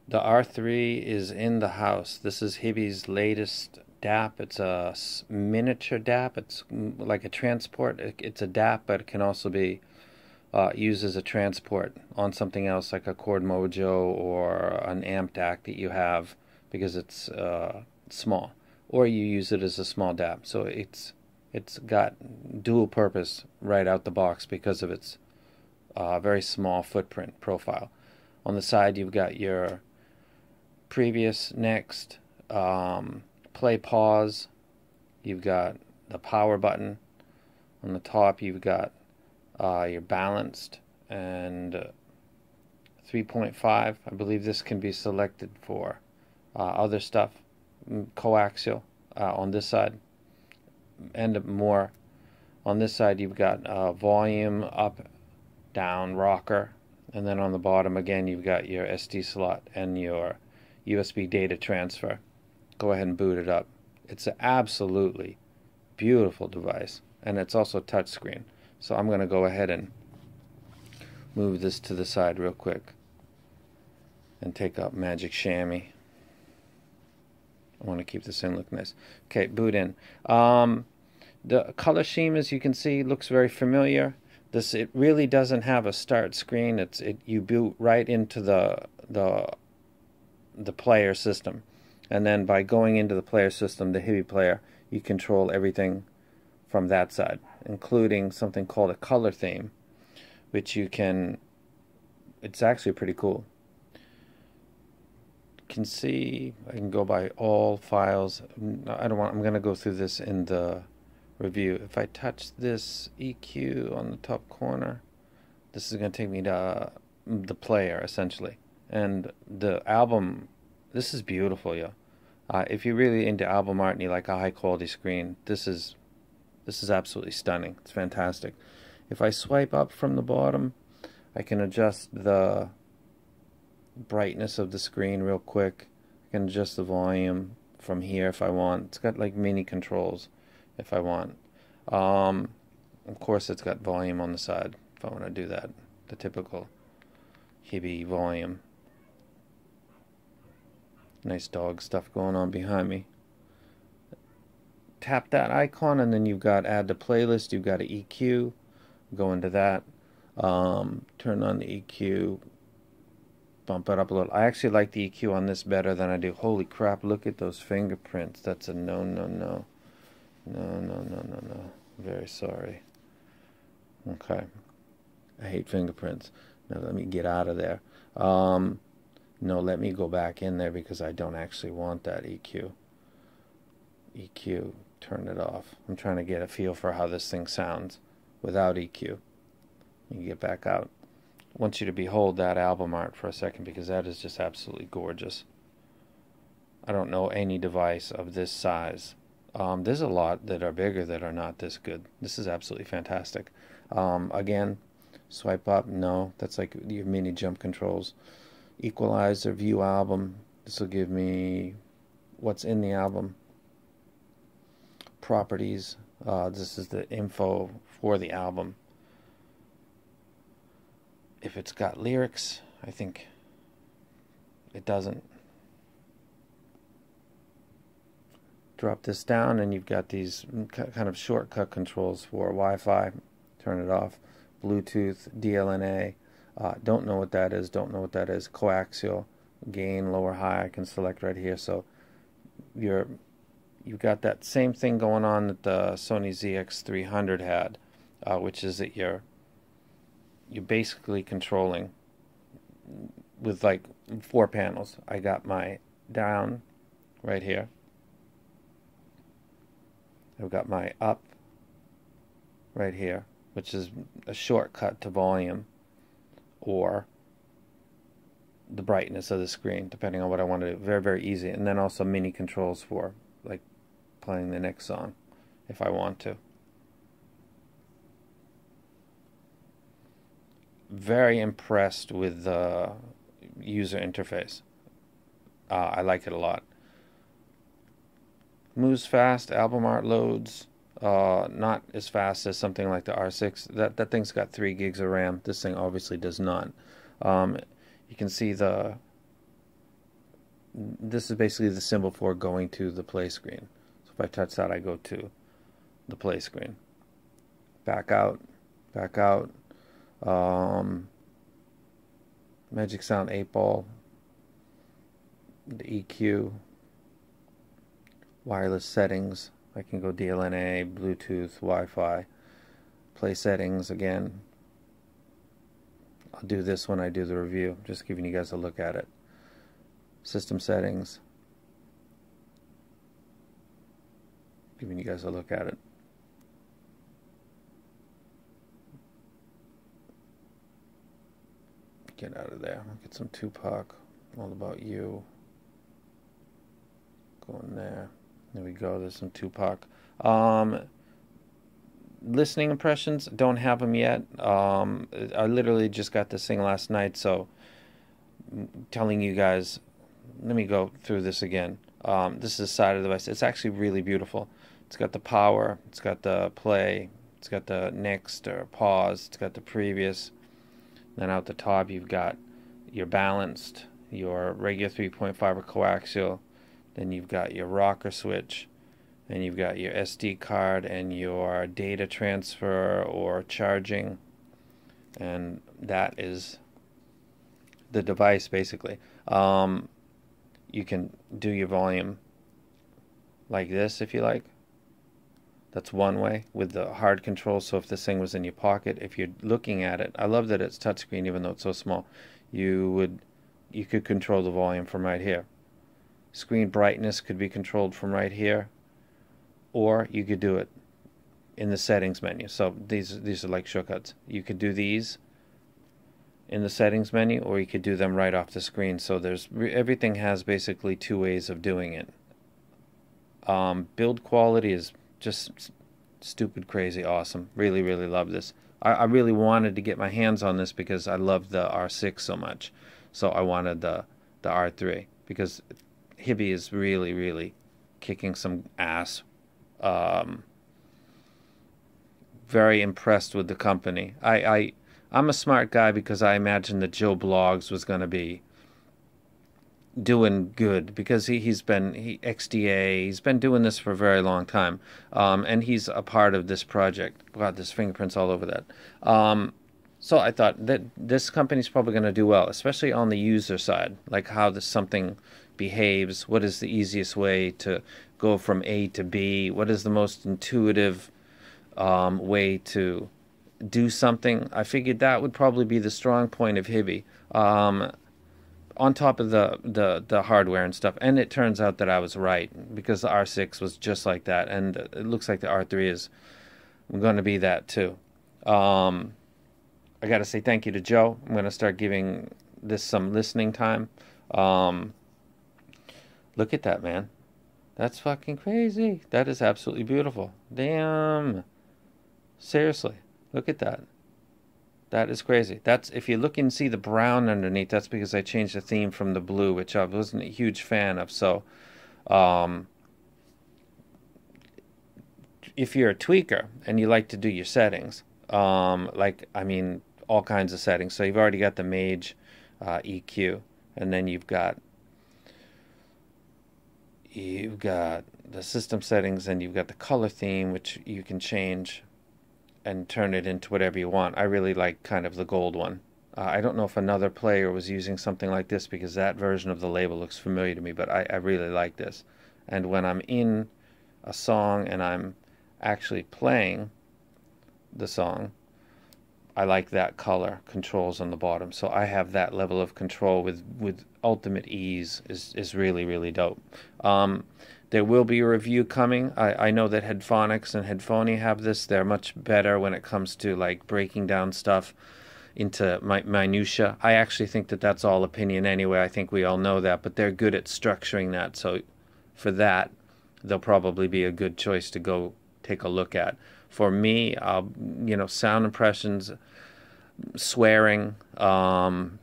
The R3 is in the house. This is Hiby's latest DAP. It's a miniature DAP. It's like a transport. It's a DAP, but it can also be used as a transport on something else like a Chord Mojo or an amp DAC that you have because it's small. Or you use it as a small DAP. So it's got dual purpose right out the box because of its very small footprint profile. On the side, you've got your previous, next, play, pause. You've got the power button. On the top, you've got your balanced and 3.5. I believe this can be selected for other stuff. Coaxial on this side, and more. On this side, you've got volume up, down, rocker, and then on the bottom again, you've got your SD slot and your USB data transfer. Go ahead and boot it up. It's an absolutely beautiful device, and it's also touchscreen. So I'm going to go ahead and move this to the side real quick and take up Magic Chamois. I want to keep this in look nice. Okay, boot in. The color scheme, as you can see, looks very familiar. It really doesn't have a start screen. You boot right into the player system, and then by going into the player system, the Hiby player, you control everything from that side, including something called a color theme, which you can. It's actually pretty cool. You can see I can go by all files. I don't want. I'm going to go through this in the review. If I touch this EQ on the top corner, this is going to take me to the player essentially. And the album, this is beautiful, yo. If you're really into album art and you like a high quality screen, this is absolutely stunning. It's fantastic. If I swipe up from the bottom, I can adjust the brightness of the screen real quick. I can adjust the volume from here if I want. It's got like mini controls if I want. Of course, it's got volume on the side if I want to do that. The typical Hiby volume. Nice dog stuff going on behind me. Tap that icon and then you've got add to playlist. You've got an EQ. Go into that. Turn on the EQ. Bump it up a little. I actually like the EQ on this better than I do. Holy crap, look at those fingerprints. That's a no, no, no. No, no, no, no, no. Very sorry. Okay. I hate fingerprints. Now let me get out of there. No, let me go back in there because I don't actually want that EQ. EQ, turn it off. I'm trying to get a feel for how this thing sounds without EQ. You get back out. I want you to behold that album art for a second because that is just absolutely gorgeous. I don't know any device of this size. There's a lot that are bigger that are not this good. This is absolutely fantastic. Again, swipe up. No, that's like your mini jump controls. Equalizer, view album. This will give me what's in the album. Properties. This is the info for the album. If it's got lyrics, I think it doesn't. Drop this down and you've got these kind of shortcut controls for Wi-Fi. Turn it off. Bluetooth, DLNA. Don't know what that is. Don't know what that is. Coaxial, gain, lower, high. I can select right here. So you've got that same thing going on that the Sony ZX300 had, which is that you're basically controlling with like 4 panels. I got my down right here. I've got my up right here, which is a shortcut to volume or the brightness of the screen, depending on what I want to do. Very, very easy. And then also mini controls for like playing the next song if I want to. Very impressed with the user interface. I like it a lot. Moves fast, album art loads, not as fast as something like the R6. That thing's got 3 gigs of RAM. This thing obviously does not. You can see the this is basically the symbol for going to the play screen. So if I touch that, I go to the play screen. Back out, back out. Magic Sound 8-ball, the EQ, wireless settings. I can go DLNA, Bluetooth, Wi-Fi, play settings again. I'll do this when I do the review, just giving you guys a look at it. System settings, giving you guys a look at it. Get out of there. Get some Tupac. All About You. Going there. There we go. There's some Tupac. Listening impressions. Don't have them yet. I literally just got this thing last night, so I'm telling you guys. Let me go through this again. This is the side of the device. It's actually really beautiful. It's got the power. It's got the play. It's got the next or pause. It's got the previous. Then out the top you've got your balanced, your regular 3.5 or coaxial, then you've got your rocker switch, and you've got your SD card and your data transfer or charging, and that is the device basically. You can do your volume like this if you like. That's one way with the hard control. So if this thing was in your pocket, if you're looking at it, I love that it's touchscreen even though it's so small. You could control the volume from right here. Screen brightness could be controlled from right here, or you could do it in the settings menu. So these are like shortcuts. You could do these in the settings menu, or you could do them right off the screen. So everything has basically two ways of doing it. Build quality is just stupid crazy awesome. Really love this. I really wanted to get my hands on this because I love the R6 so much, so I wanted the R3 because Hiby is really kicking some ass. Very impressed with the company. I'm a smart guy because I imagined that Joe Bloggs was going to be doing good because he's been XDA, he's been doing this for a very long time, and he's a part of this project. God, there's fingerprints all over that. So I thought that this company's probably going to do well, especially on the user side, like how something behaves, what is the easiest way to go from A to B, what is the most intuitive way to do something. I figured that would probably be the strong point of Hiby. On top of the hardware and stuff, and it turns out that I was right because the R6 was just like that, and it looks like the R3 is going to be that too. I got to say thank you to Joe. I'm going to start giving this some listening time. Look at that, man. That's fucking crazy. That is absolutely beautiful. Damn. Seriously, look at that. That is crazy. That's, if you look and see the brown underneath, that's because I changed the theme from the blue, which I wasn't a huge fan of. So, if you're a tweaker and you like to do your settings, all kinds of settings. So you've already got the Mage EQ, and then you've got the system settings, and you've got the color theme, which you can change and turn it into whatever you want. I really like kind of the gold one. I don't know if another player was using something like this because that version of the label looks familiar to me, but I really like this. And when I'm in a song and I'm actually playing the song, I like that color controls on the bottom. So I have that level of control with ultimate ease is really dope. There will be a review coming. I know that Headphonics and Headphony have this. They're much better when it comes to like breaking down stuff into minutia. I actually think that that's all opinion anyway. I think we all know that, but they're good at structuring that. So for that, they'll probably be a good choice to go take a look at. For me, sound impressions, swearing, some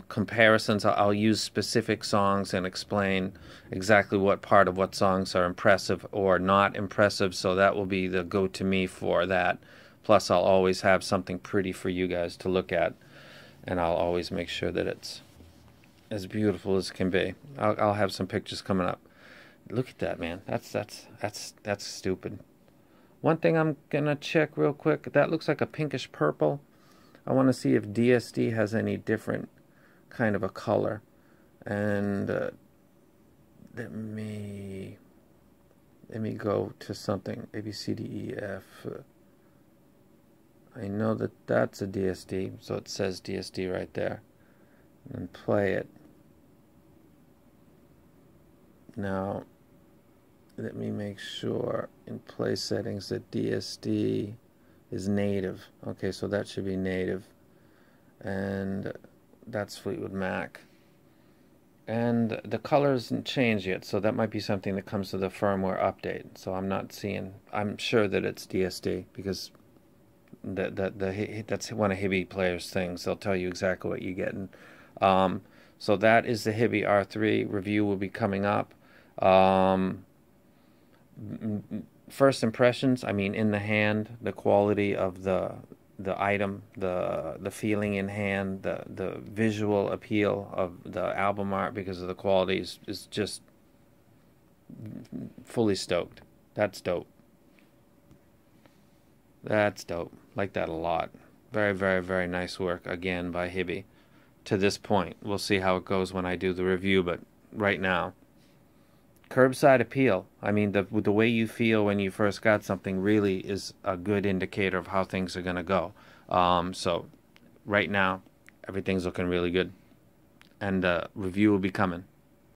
comparisons. I'll use specific songs and explain exactly what part of what songs are impressive or not impressive, so that will be the go-to me for that. Plus I'll always have something pretty for you guys to look at, and I'll always make sure that it's as beautiful as can be. I'll have some pictures coming up. Look at that, man. That's stupid. One thing I'm gonna check real quick. That looks like a pinkish purple. I want to see if DSD has any different kind of a color. And let me go to something. A B C D E F. I know that that's a DSD, so it says DSD right there. And play it. Now, let me make sure in play settings that DSD is native. Okay, so that should be native. And that's Fleetwood Mac. And the color isn't changed yet, so that might be something that comes to the firmware update. So I'm sure that it's DSD, because that's one of Hiby players' things. They'll tell you exactly what you're getting. So that is the Hiby R3 review will be coming up. First impressions, I mean, in the hand, the quality of the item, the feeling in hand, the visual appeal of the album art because of the quality is just fully stoked. That's dope. That's dope. Like that a lot. Very, very, very nice work again by Hiby. To this point, we'll see how it goes when I do the review, but right now, curbside appeal. I mean, the way you feel when you first got something really is a good indicator of how things are going to go. So right now, everything's looking really good. And the review will be coming.